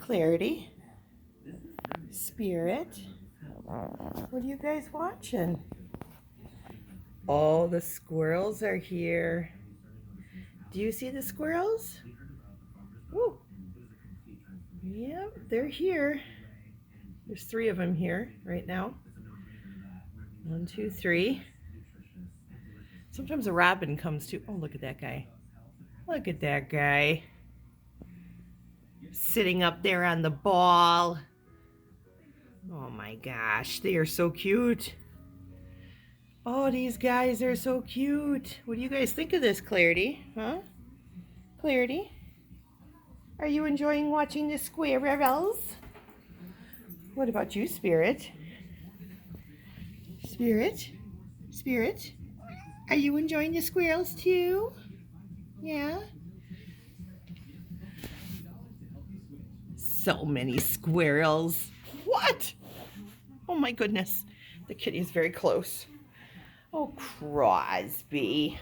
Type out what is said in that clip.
Clarity, Spirit. What are you guys watching? Oh, the squirrels are here. Do you see the squirrels? Woo. Yep, they're here. There's 3 of them here right now. 1, 2, 3. Sometimes a robin comes too. Oh, look at that guy. Look at that guy. Sitting up there on the ball. Oh my gosh, they are so cute. Oh, these guys are so cute. What do you guys think of this, Clarity? Huh? Clarity? Are you enjoying watching the squirrels? What about you, Spirit? Spirit? Spirit? Are you enjoying the squirrels too? Yeah? So many squirrels. What? Oh my goodness. The kitty is very close. Oh, Crosby.